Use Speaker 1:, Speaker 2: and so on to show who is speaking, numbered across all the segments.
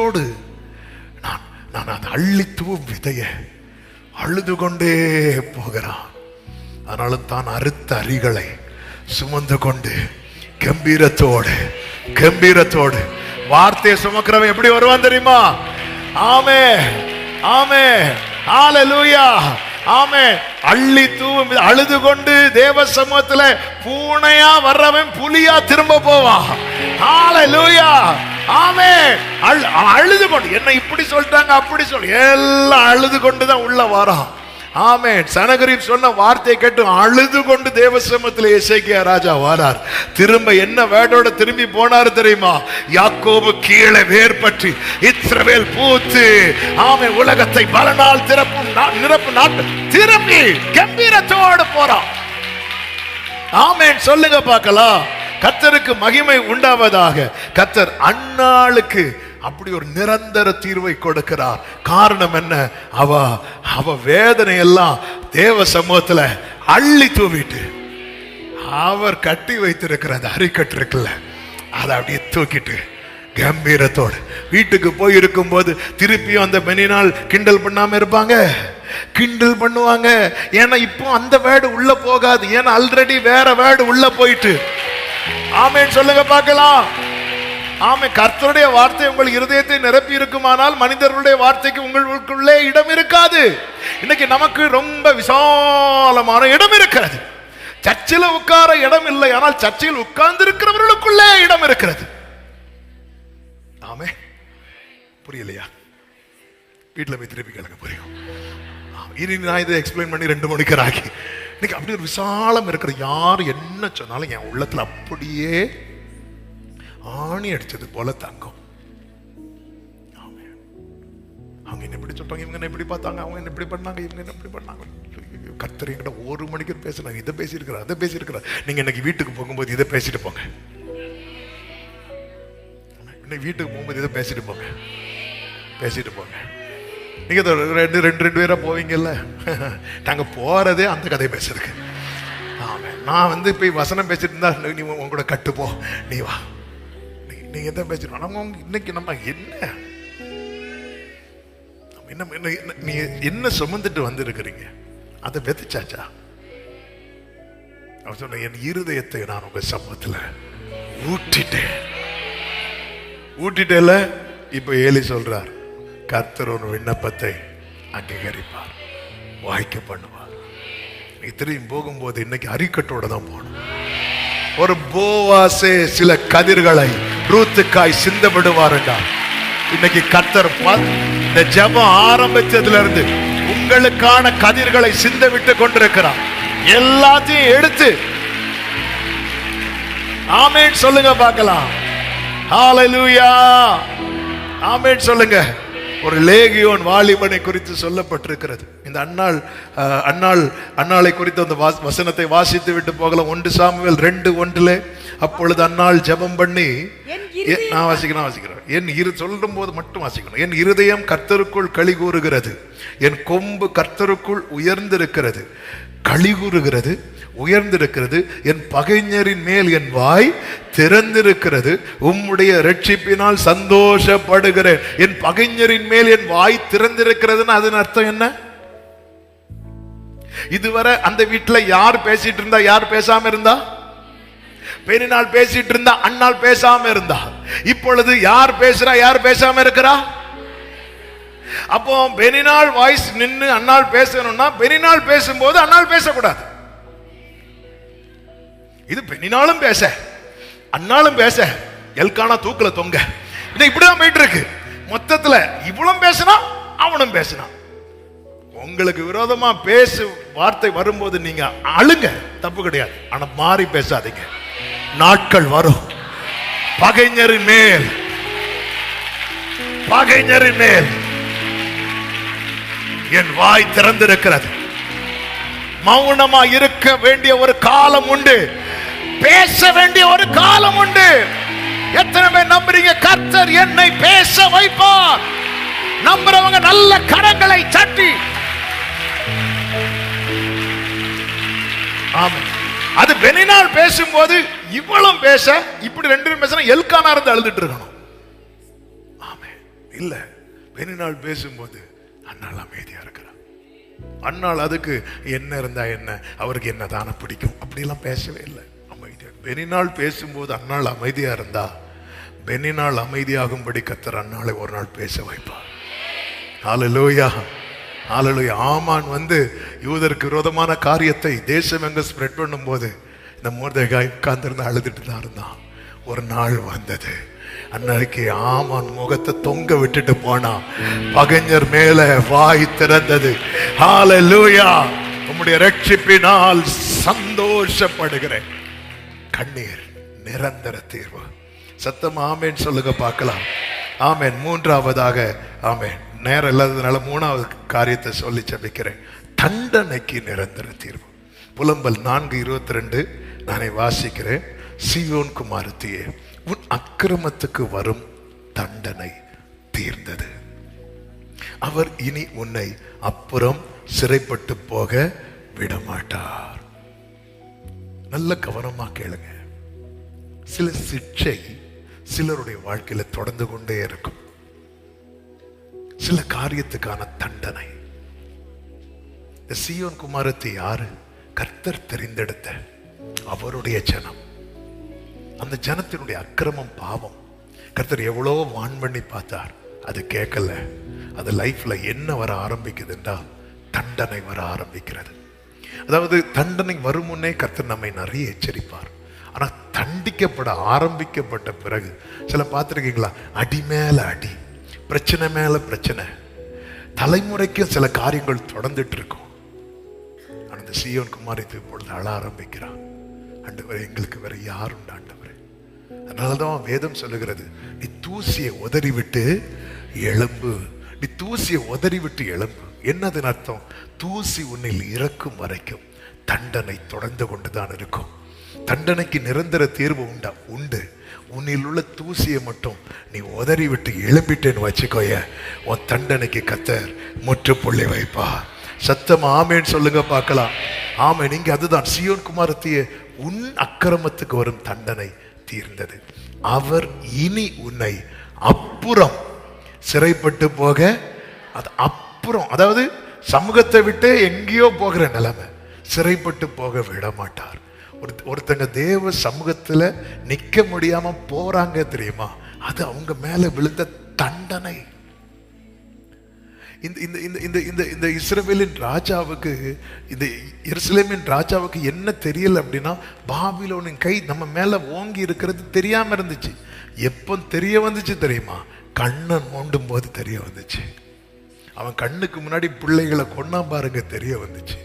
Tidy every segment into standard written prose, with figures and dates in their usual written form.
Speaker 1: கம்பீரத்தோடு நான் அதை அள்ளித்துவும் விதைய அழுது கொண்டே போகிறான். ஆனாலும் தான் அறுத்த அரிகளை சுமந்து கொண்டு கம்பீரத்தோடு வார்த்தையை சுமக்கிறவன் எப்படி வருவான் தெரியுமா? ஆமே ஆமே ஹல்லேலூயா ஆமே. அள்ளி தூவும் அழுது கொண்டு தேவ சமூகத்துல பூனையா வர்றவன் புலியா திரும்ப போவான். ஹல்லேலூயா ஆமே. அழுது கொண்டு, என்ன இப்படி சொல்லிட்டாங்க அப்படி சொல்லி எல்லாம் அழுது கொண்டுதான் உள்ள வரான். ஆமே. சனகரீப் சொன்ன வார்த்தையை கேட்டு அழுது கொண்டு தேவ சமூகத்தில் எசேக்கியா ராஜா வாரார். திரும்ப என்ன வேடோட திரும்பி போனாரு தெரியுமா? யாக்கோபு கீழே வேர் பற்றி இஸ்ரவேல் பூத்து ஆமே உலகத்தை பலனால் நிரப்பு நாட்டு திரும்பி கம்பீரத்தோடு போறான். ஆமேன் சொல்லுங்க பார்க்கலாம். கர்த்தருக்கு மகிமை உண்டாவதாக. கர்த்தர் அந்நாளுக்கு அப்படி ஒரு நிரந்தர தீர்வை கொடுக்கிறார். காரணம் என்ன? அவ வேதனை எல்லாம் தேவ சமூகத்துல அள்ளி தூவிட்டு அவர் கட்டி வைத்திருக்கிற அந்த அரிக்கட்டு இருக்குல்ல, அதை அப்படியே தூக்கிட்டு கம்பீரத்தோடு வீட்டுக்கு போய் இருக்கும் போது திருப்பியும் அந்த பெனினால் கிண்டல் பண்ணாம இருப்பாங்க? கிண்டல் பண்ணுவாங்க. ஏன்னா இப்போ அந்த வேர்டு உள்ள போகாது. ஏன்னா ஆல்ரெடி வேற வேர்டு உள்ள போயிட்டு. ஆமென் சொல்லுங்க பார்க்கலாம். ஆமே. கர்த்தருடைய வார்த்தை உங்கள் இருதயத்தை நிரப்பி இருக்குமானால் மனிதர்களுடைய வார்த்தைக்கு உங்களுக்குள்ளே இடம் இருக்காது. இன்னைக்கு நமக்கு ரொம்ப விசாலமான இடம் இருக்கிறது. சர்ச்சில் உட்கார இடம் இல்லை, ஆனால் சர்ச்சில் உட்கார்ந்து இருக்கிறவர்களுக்குள்ளே இடம் இருக்கிறது. ஆமே. புரியலையா? வீட்டில் போய் திருப்பி கேளுங்க, புரியும். இனி நான் இதை எக்ஸ்பிளைன் பண்ணி 2 மணிக்கு ஆகி இன்னைக்கு அப்படி ஒரு விசாலம் இருக்கிற. யார் என்ன சொன்னாலும் என் உள்ளத்துல அப்படியே ஆணி அடிச்சது போல தங்கும். அவங்க என்ன எப்படி சொல்றாங்க, இவங்க என்ன எப்படி பார்த்தாங்க, அவங்க என்ன எப்படி பண்ணாங்க, இவங்க என்ன எப்படி பண்ணாங்க. கர்த்தர் என்கிட்ட 1 மணிக்கு பேசுனாங்க, இதை பேசியிருக்கிறார் அதை பேசியிருக்கிறார். நீங்க இன்னைக்கு வீட்டுக்கு போகும்போது இதை பேசிட்டு போங்க. இன்னைக்கு வீட்டுக்கு போகும்போது இதை பேசிட்டு போங்க. நீங்க ரெண்டு பேரா போவீங்கல்ல, நாங்க போறதே அந்த கதையை பேசுறதுக்கு. ஆமா. நான் போய் வசனம் பேசிட்டு இருந்தா நீ உங்களோட கட்டுப்போ, நீ வா, நீங்க எதை பேசிட்டு. இன்னைக்கு நம்ம நீ என்ன சுமந்துட்டு வந்திருக்கிறீங்க, அதை விதைச்சாச்சா? அவர் சொன்ன, என் இருதயத்தை நான் உங்க சமூகத்துல ஊட்டிட்டேல. இப்ப ஏலி சொல்றார், கர்த்தர் ஒரு விண்ணப்பத்தை அங்கீகரிப்பார், வாய்க்க பண்ணுவார். நீ திரும்பி போகும்போது இன்னைக்கு அரிக்கட்டோட தான் போகணும். ஒரு போவாசே சில கதிர்களை ரூத்துக்காய் சிந்த விடுவாருண்டா. இன்னைக்கு கர்த்தர் இந்த ஜெபம் ஆரம்பிச்சதுல இருந்து உங்களுக்கான கதிர்களை சிந்த விட்டு கொண்டிருக்கிறார். எல்லாத்தையும் எடுத்து ஆமென் சொல்லுங்க பார்க்கலாம். ஹல்லேலூயா ஆமென் சொல்லுங்க. ஒரு லேகியோன் வாலிபனை குறித்து சொல்லப்பட்டிருக்கிறது. இந்த அன்னாளை குறித்து அந்த வசனத்தை வாசித்து விட்டு போகலாம். 1 சாமுவேல் 2:1. அப்பொழுது அன்னாள் ஜெபம் பண்ணி, நான் வாசிக்கிறேன். சொல்லும் போது மட்டும் வாசிக்கணும். என் இருதயம் கர்த்தருக்குள் களி கூறுகிறது, என் கொம்பு கர்த்தருக்குள் உயர்ந்திருக்கிறது, களி கூறுகிறது, உயர்ந்திருக்கிறது. என் பகைஞரின் மேல் என் வாய் திறந்திருக்கிறது, உம்முடைய ரட்சிப்பினால் சந்தோஷப்படுகிறேன். என் பகைஞரின் மேல் என் வாய் திறந்திருக்கிறதுன்னு அதன் அர்த்தம் என்ன? இதுவரை அந்த வீட்டுல யார் பேசிட்டு இருந்தா, யார் பேசாம இருந்தா? பெரிநாள் பேசிட்டு இருந்தா, அண்ணாள் பேசாம இருந்தா. இப்பொழுது யார் பேசுறா, யார் பேசாம இருக்கிறா? அப்போ பெரிநாள் வாய்ஸ் நின்று அண்ணாள் பேசணும்னா பெரிநாள் பேசும்போது அண்ணாள் பேசக்கூடாது. இது பெரிநாளும் பேச, அண்ணாளும் பேச, எல்கானா தூக்குல தொங்க. இது இப்படிதான் போயிட்டு இருக்கு. மொத்தத்துல இவளும் பேசினா அவனும் பேசினா. உங்களுக்கு விரோதமா பேசு வார்த்தை வரும்போது நீங்க அழுங்க, தப்பு கிடையாது. ஆனா மாறி பேசாதீங்க. நாட்கள் வரும், பகைஞரின் மேல் என் வாய் திறந்திருக்கிறது. மௌனமா இருக்க வேண்டிய ஒரு காலம் உண்டு, பேச வேண்டிய ஒரு காலம் உண்டு. எத்தனை பேர் நம்புறீங்க கர்த்தர் என்னை பேச வைப்பார்? நம்புறவங்க நல்ல கரங்களை தட்டி. ஆமா. அது பெனினால் பேசும்போது இவளும் பேச, இப்படி 2 பேரும் பேசினா எல்கானா இருந்து அழுதுட்டு இருக்கணும். ஆமே. இல்ல. பெனினாள் பேசும்போது அண்ணாள் அமைதியா இருக்கிறார். அண்ணாள் அதுக்கு என்ன இருந்தா என்ன, அவருக்கு என்ன தானே பிடிக்கும் அப்படிலாம் பேசவே இல்லை. அமைதியா பெனினாள் பேசும்போது அண்ணாள் அமைதியா இருந்தா பெனினாள் அமைதியாகும்படி கர்த்தர் அண்ணாளை ஒரு நாள் பேச வைப்பார். ஹல்லேலூயா, ஹல்லேலூயா. ஆமான் யூதருக்கு விரோதமான காரியத்தை தேசம் எங்க ஸ்ப்ரெட் பண்ணும் போது இந்த மொர்தெகாய் உட்கார்ந்திருந்து அழுதுட்டு தான் இருந்தான். ஒரு நாள் வந்தது, அன்னைக்கு ஆமான் முகத்தை தொங்க விட்டுட்டு போனா, பகைஞர் மேல வாய் திறந்தது. ஹல்லேலூயா. உம்முடைய ரட்சிப்பினால் சந்தோஷப்படுகிறேன். கண்ணீர் நிரந்தர தீர்வு. சத்தம் ஆமேன் சொல்லுங்க பார்க்கலாம். ஆமேன். மூன்றாவதாக, ஆமேன், நேரம் இல்லாததுனால மூணாவது காரியத்தை சொல்லி ஜெபிக்கிறேன். தண்டனைக்கு நிரந்தர தீர்வு. புலம்பல் 4:22 நானே வாசிக்கிறேன். சீயோன் குமாரத்தியே, உன் அக்கிரமத்துக்கு வரும் தண்டனை தீர்ந்தது. அவர் இனி உன்னை அப்புறம் சிறைப்பட்டு போக விடமாட்டார். நல்ல கவனமா கேளுங்க. சில சிக்ஷை சிலருடைய வாழ்க்கையில தொடர்ந்து கொண்டே இருக்கும். சில காரியத்துக்கான தண்டனை. இந்த சீயோன் குமாரத்தி யாரு? கர்த்தர் தெரிந்தெடுத்த அவருடைய ஜனம். அந்த ஜனத்தினுடைய அக்கிரமம், பாவம் கர்த்தர் எவ்வளோ வான் பண்ணி பார்த்தார், அது கேட்கல. அது லைஃப்ல என்ன வர ஆரம்பிக்குது என்றால் தண்டனை வர ஆரம்பிக்கிறது. அதாவது தண்டனை வரும் முன்னே கர்த்தர் நம்மை நிறைய எச்சரிப்பார். ஆனா தண்டிக்கப்பட ஆரம்பிக்கப்பட்ட பிறகு சில பார்த்துருக்கீங்களா, அடி மேல அடி, பிரச்சனை மேல பிரச்சனை, தலைமுறைக்கும் சில காரியங்கள் தொடர்ந்துட்டு இருக்கும். அந்த சீயோன் குமாரத்தி இப்பொழுது அழ ஆரம்பிக்கிறான். ஆண்டவரே, எங்களுக்கு வேற யார் உண்டு ஆண்டவரே? அதனாலதான் வேதம் சொல்லுகிறது, நீ தூசியை உதறி விட்டு எழும்பு. நீ தூசியை உதறி விட்டு எழும்பு. என்னதுன்னு அர்த்தம்? தூசி உன்னில் இறக்கும் வரைக்கும் தண்டனை தொடர்ந்து கொண்டுதான் இருக்கும். தண்டனைக்கு நிரந்தர தீர்வு உண்டு. உன்னில் உள்ள தூசியை மட்டும் நீ உதறி விட்டு எழும்பிட்டேன்னு வச்சுக்கோய, உன் தண்டனைக்கு கர்த்தர் முற்றுப்புள்ளி வைப்பா. சத்தம் ஆமேன்னு சொல்லுங்க பார்க்கலாம். ஆமே. நீங்க அதுதான் சீயோன் குமாரத்தியே, உன் அக்கிரமத்துக்கு வரும் தண்டனை தீர்ந்தது. அவர் இனி உன்னை அப்புறம் சிறைப்பட்டு போக, அது அப்புறம், அதாவது சமூகத்தை விட்டு எங்கேயோ போகிற நிலைமை, சிறைப்பட்டு போக விட மாட்டார். ஒருத்தங்க தேவ சமூகத்துல நிக்க முடியாம போறாங்க தெரியுமா, அது அவங்க மேல விழுந்த தண்டனை. இந்த இஸ்ரவேலின் ராஜாவுக்கு, இந்த எருசலேமின் ராஜாவுக்கு என்ன தெரியல அப்படின்னா, பாபிலோனின் கை நம்ம மேல ஓங்கி இருக்கிறது தெரியாம இருந்துச்சு. எப்போ தெரிய வந்துச்சு தெரியுமா? கண்ணன் நோண்டும் போது தெரிய வந்துச்சு. அவன் கண்ணுக்கு முன்னாடி பிள்ளைகளை கொன்னா பாருங்க, தெரிய வந்துச்சு.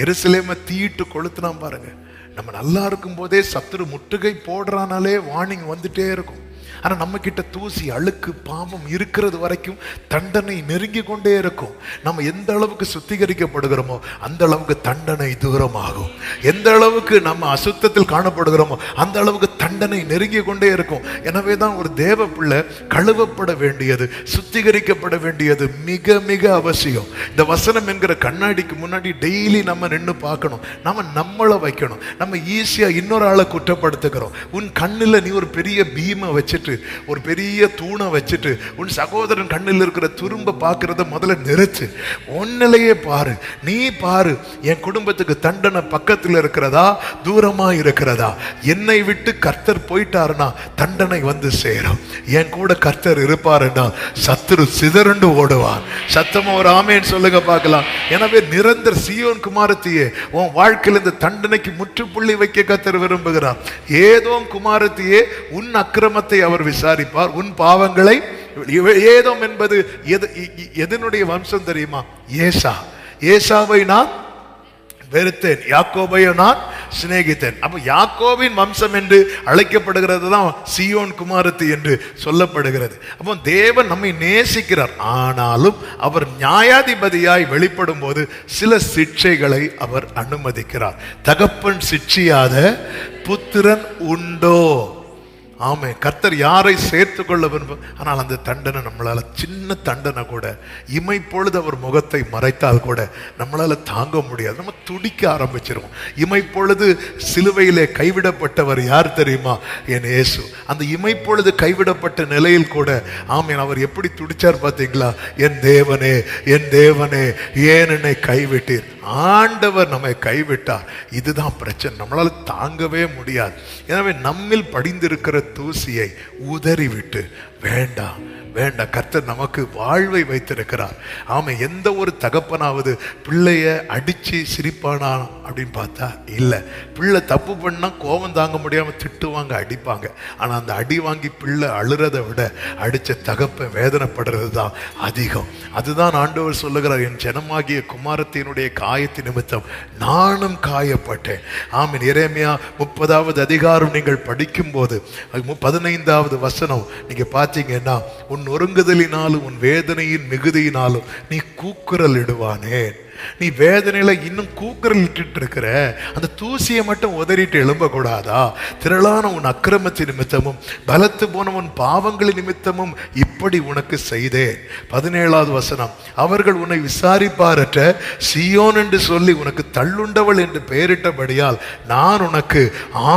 Speaker 1: எருசலேமை தீட்டு கொளுத்துனா பாருங்க. நம்ம நல்லா இருக்கும் போதே சத்துரு முற்றுகை போடுறானாலே வார்னிங் வந்துட்டே இருக்கும். ஆனா நம்ம கிட்ட தூசி, அழுக்கு, பாவம் இருக்கிறது வரைக்கும் தண்டனை நெருங்கி கொண்டே இருக்கும். நம்ம எந்த அளவுக்கு சுத்திகரிக்கப்படுகிறோமோ அந்த அளவுக்கு தண்டனை தூரமாகும். எந்த அளவுக்கு நம்ம அசுத்தத்தில் காணப்படுகிறோமோ அந்த அளவுக்கு தண்டனை நெருங்கி கொண்டே இருக்கும். எனவே தான் ஒரு தேவ பிள்ளை கழுவப்பட வேண்டியது, சுத்திகரிக்கப்பட வேண்டியது மிக மிக அவசியம். இந்த வசனம் என்கிற கண்ணாடிக்கு முன்னாடி டெய்லி நம்ம நின்று பார்க்கணும். நம்ம நம்மளை வைக்கணும். நம்ம ஈஸியா இன்னொரு ஆளை குற்றப்படுத்துகிறோம். உன் கண்ணில் நீ ஒரு பெரிய பீமை வச்சுட்டு, ஒரு பெரிய தூணை வச்சுட்டு, உன் சகோதரன் கண்ணில் இருக்கிற துரும்ப பார்க்கிறத முதல்ல நிறுத்து. உன்னிலையே பாரு. நீ பாரு, என் குடும்பத்துக்கு தண்டனை பக்கத்தில் இருக்கிறதா, தூரமா இருக்கிறதா? என்னை விட்டு கர்த்தர் போயிட்டாருன்னா தண்டனை வந்து சேரும். என் கூட கர்த்தர் இருப்பாருன்னா சத்துரு சிதறண்டு ஓடுவார். சத்தமா ஒரு ஆமேன்னு சொல்லுங்க பார்க்கலாம். எனவே நிரந்தர சீயோன் குமாரத்தியே, உன் வாழ்க்கையில் இந்த தண்டனைக்கு முற்றுப்புள்ளி வைக்க கர்த்தர் விரும்புகிறார். ஏதோம் குமாரத்தியே, உன் அக்கிரமத்தை அவர் விசாரிப்பார், உன் பாவங்களை. ஏதோம் என்பது எதனுடைய வம்சம் தெரியுமா? ஏசாவை நான் வெறுத்தேன், யாக்கோபையை நான் சிநேகித்தேன். அப்ப யாக்கோபின் வம்சம் என்று அழைக்கப்படுகிறது தான் சீயோன் குமாரத்தி என்று சொல்லப்படுகிறது. அப்போ தேவன் நம்மை நேசிக்கிறார். ஆனாலும் அவர் நியாயாதிபதியாய் வெளிப்படும் போது சில சிக்ஷைகளை அவர் அனுமதிக்கிறார். தகப்பன் சிட்சியாத புத்திரன் உண்டோ? ஆமே, கர்த்தர் யாரை சேர்த்து கொள்ள விரும்பும். ஆனால் அந்த தண்டனை நம்மளால, சின்ன தண்டனை கூட, இமைப்பொழுது அவர் முகத்தை மறைத்தால் கூட நம்மளால தாங்க முடியாது. நம்ம துடிக்க ஆரம்பிச்சிருவோம். இமைப்பொழுது சிலுவையிலே கைவிடப்பட்டவர் யார் தெரியுமா? என் இயேசு. அந்த இமைப்பொழுது கைவிடப்பட்ட நிலையில் கூட ஆமேன் அவர் எப்படி துடிச்சார் பார்த்தீங்களா? என் தேவனே, என் தேவனே, ஏன் என்னை கைவிட்டீர்? ஆண்டவர் நம்மை கைவிட்டார். இதுதான் பிரச்சனை, நம்மளால தாங்கவே முடியாது. எனவே நம்மில் படிந்திருக்கிற தூசியை உதறிவிட்டு வேண்டாம் வேண்டாம், கர்த்தர் நமக்கு வாழ்வை வைத்திருக்கிறார். ஆமா, எந்த ஒரு தகப்பனாவது பிள்ளைய அடிச்சு சிரிப்பானா அப்படின்னு பார்த்தா இல்லை. பிள்ளை தப்பு பண்ணா கோபம் தாங்க முடியாம திட்டுவாங்க, அடிப்பாங்க. ஆனா அந்த அடி வாங்கி பிள்ளை அழுறதை விட அடிச்ச தகப்பன் வேதனைப்படுறது தான் அதிகம். அதுதான் ஆண்டவர் சொல்லுகிறார், என் ஜனமாகிய குமாரத்தினுடைய காயத்தின் நிமித்தம் நானும் காயப்பட்டேன். ஆமீன். எரேமியா 30வது அதிகாரம் நீங்கள் படிக்கும் போது 15வது வசனம் நீங்க பார்த்தீங்கன்னா, உன் ஒருங்குதலினாலும் உன் வேதனையின் மிகுதியினாலும் நீ கூக்குரல் இடுவானேன். நீ வேதனையில இன்னும் கூக்குரல் இட்டு இருக்கிற, அந்த தூசியை மட்டும் உதறிட்டு எழும்பக்கூடாதா? திரளான உன் அக்கிரமத்தின் நிமித்தமும் பலத்து போன உன் பாவங்களின் நிமித்தமும் இப்படி உனக்கு செய்தேன். 17வது வசனம், அவர்கள் உன்னை விசாரிப்பாரற்ற சீயோன் என்று சொல்லி உனக்கு தள்ளுண்டவள் என்று பெயரிட்டபடியால் நான் உனக்கு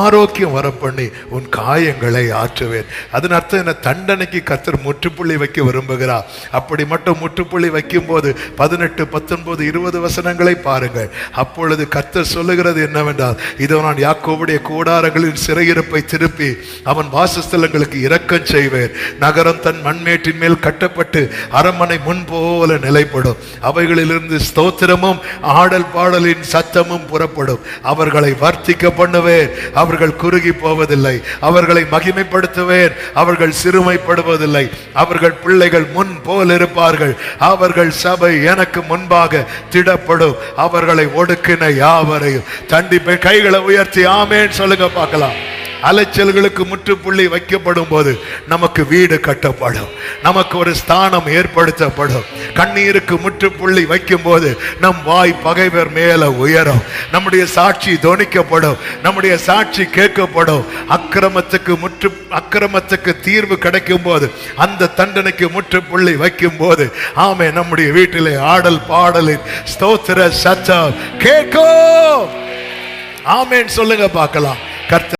Speaker 1: ஆரோக்கியம் வரப்பண்ணி உன் காயங்களை ஆற்றுவேன். அதன் அர்த்தம் என்ன? தண்டனைக்கு கர்த்தர் முற்றுப்புள்ளி வைக்க விரும்புகிறார். அப்படி மட்டும் முற்றுப்புள்ளி வைக்கும் போது 18, 19, 20 வசனங்களை பாருங்கள். அப்பொழுது கர்த்தர் சொல்லுகிறது என்னவென்றால், இதோ நான் யாக்கோபுடைய கூடாரங்களின் சிறையிருப்பை திருப்பி அவன் வாசஸ்தலங்களுக்கு இரக்கம் செய்வேன். நகரம் தன் மண்மேட்டின் மேல் கட்டப்பட்டு அரண்மனை முன் போல நிலைப்படும். அவைகளிலிருந்து ஸ்தோத்திரமும் ஆடல் பாடலின் சத்தமும் புறப்படும். அவர்களை வர்த்திக்க பண்ணுவேன், அவர்கள் குறுகி போவதில்லை. அவர்களை மகிமைப்படுத்துவேன், அவர்கள் சிறுமைப்படுவதில்லை. அவர்கள் பிள்ளைகள் முன் போல் இருப்பார்கள். அவர்கள் சபை எனக்கு முன்பாக திடப்படும். அவர்களை ஒடுக்கின யாவரையும் தண்டிப்பேன். கைகளை உயர்த்தி ஆமேன் சொல்லுங்க பார்க்கலாம். அலைச்சல்களுக்கு முற்றுப்புள்ளி வைக்கப்படும் போது நமக்கு வீடு கட்டப்படும், நமக்கு ஒரு ஸ்தானம் ஏற்படுத்தப்படும். கண்ணீருக்கு முற்றுப்புள்ளி வைக்கும் போது நம் வாய் பகைவர் மேல உயரும், நம்முடைய சாட்சி தொனிக்கப்படும், நம்முடைய சாட்சி கேட்கப்படும். அக்கிரமத்துக்கு தீர்வு கிடைக்கும் போது, அந்த தண்டனைக்கு முற்றுப்புள்ளி வைக்கும் போது ஆமே, நம்முடைய வீட்டிலே ஆடல் பாடலின் ஸ்தோத்திர சத்தம் கேட்கும். ஆமேன் சொல்லுங்க பார்க்கலாம். கர்த்தர்